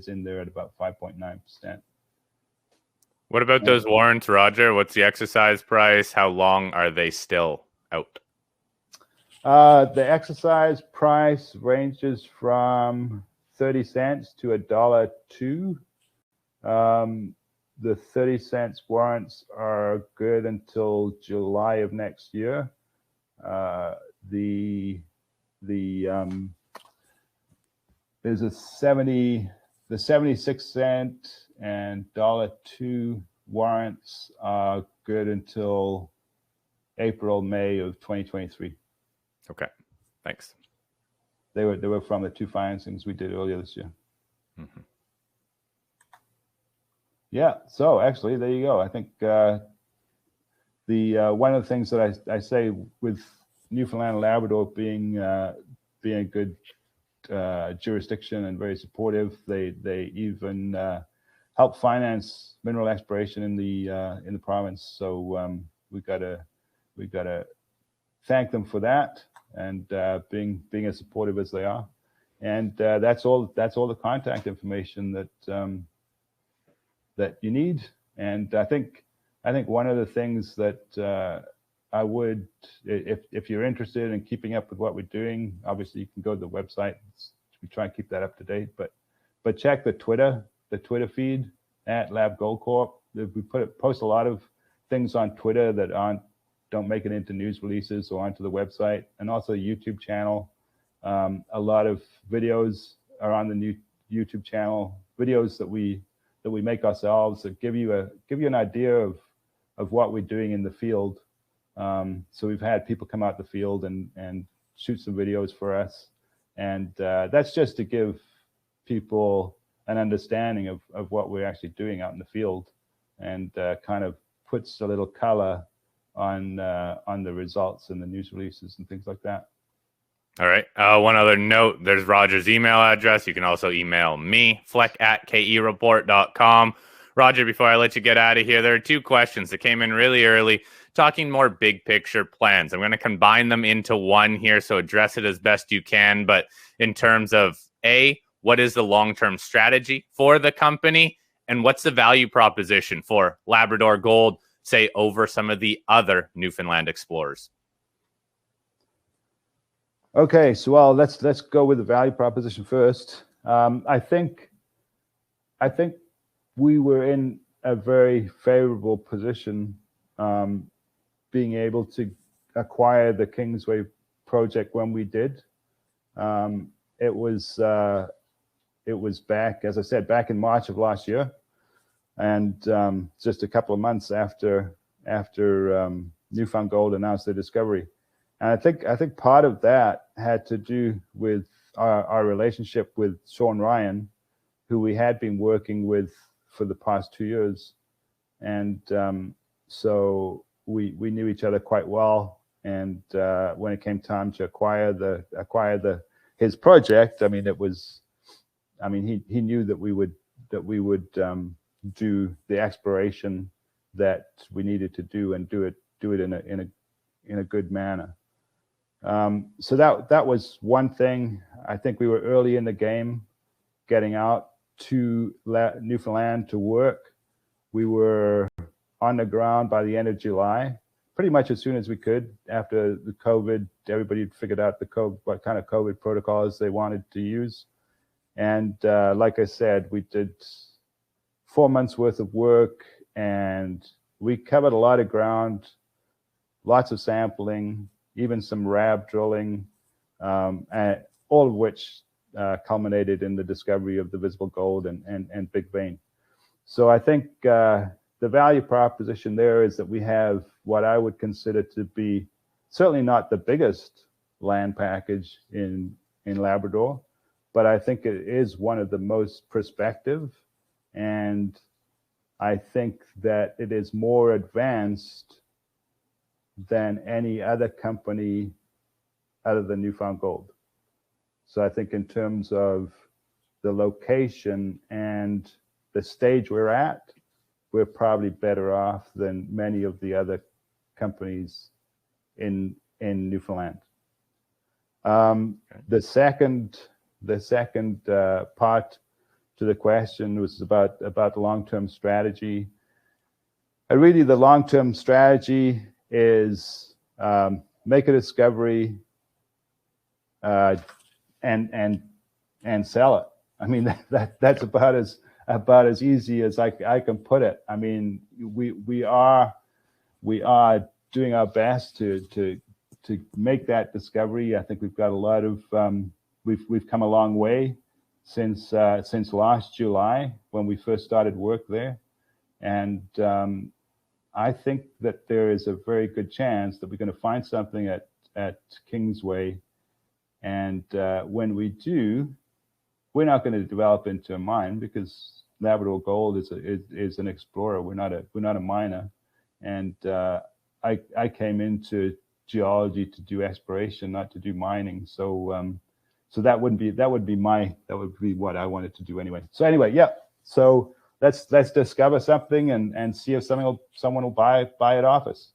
in there at about 5.9%. What about those warrants, Roger? What's the exercise price? How long are they still out? The exercise price ranges from 30 cents to $1.02. The 30 cents warrants are good until July of next year. There's the 76 cent and $1.02 warrants are good until April, May of 2023. Okay, thanks. They were from the two financings we did earlier this year. Mm-hmm. Yeah, so actually, there you go. I think the one of the things that I say with Newfoundland and Labrador being a good jurisdiction and very supportive, they even help finance mineral exploration in the province. So we gotta thank them for that, and being as supportive as they are. And that's all the contact information that you need. And I think one of the things that I would, if you're interested in keeping up with what we're doing, obviously you can go to the website. We try and keep that up to date, but check the Twitter feed at Lab Gold Corp. We post a lot of things on Twitter that don't make it into news releases or onto the website, and also the YouTube channel. A lot of videos are on the new YouTube channel, videos that we make ourselves that give you an idea of what we're doing in the field. So we've had people come out the field and shoot some videos for us, and that's just to give people an understanding of what we're actually doing out in the field, and kind of puts a little color on the results and the news releases and things like that. All right. One other note, there's Roger's email address. You can also email me, fleck@kereport.com. Roger, before I let you get out of here, there are two questions that came in really early, talking more big picture plans. I'm going to combine them into one here, so address it as best you can. But in terms of A, what is the long-term strategy for the company? And what's the value proposition for Labrador Gold, say, over some of the other Newfoundland explorers? Okay, so well, let's go with the value proposition first. I think we were in a very favorable position, being able to acquire the Kingsway project when we did. It was back, as I said, back in March of last year, and just a couple of months after Newfound Gold announced their discovery. And I think part of that had to do with our relationship with Sean Ryan, who we had been working with for the past 2 years, and so we knew each other quite well. And when it came time to acquire his project, I mean, he knew that we would do the exploration that we needed to do, and do it in a good manner. So that was one thing. I think we were early in the game, getting out to Newfoundland to work. We were on the ground by the end of July, pretty much as soon as we could after the COVID. Everybody had figured out what kind of COVID protocols they wanted to use. And like I said, we did 4 months worth of work, and we covered a lot of ground, lots of sampling, even some RAB drilling, and all of which culminated in the discovery of the visible gold and big vein. So I think the value proposition there is that we have what I would consider to be certainly not the biggest land package in Labrador, but I think it is one of the most prospective, and I think that it is more advanced than any other company other than Newfound Gold. So I think in terms of the location and the stage we're at, we're probably better off than many of the other companies in Newfoundland. The second part to the question was about the long-term strategy. And really, the long-term strategy is make a discovery and sell it. I mean, that's about as easy as I can put it. I mean, we are doing our best to make that discovery. I think we've got a lot of we've come a long way since last July when we first started work there, and I think that there is a very good chance that we're going to find something at Kingsway, and when we do, we're not going to develop into a mine because Labrador Gold is an explorer. We're not a miner, and I came into geology to do exploration, not to do mining. So that would be what I wanted to do anyway. So anyway, yeah. So let's discover something and see if someone will buy it off us.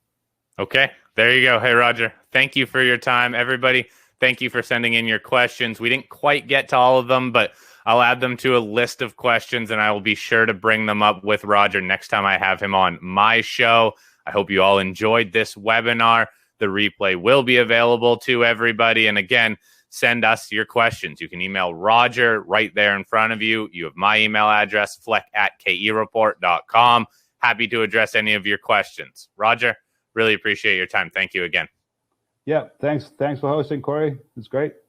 Okay, there you go. Hey, Roger, thank you for your time, everybody. Thank you for sending in your questions. We didn't quite get to all of them, but I'll add them to a list of questions, and I will be sure to bring them up with Roger next time I have him on my show. I hope you all enjoyed this webinar. The replay will be available to everybody. And again, send us your questions. You can email Roger right there in front of you. You have my email address, fleck@kereport.com. Happy to address any of your questions. Roger, really appreciate your time. Thank you again. Yeah, thanks for hosting, Cory. It's great.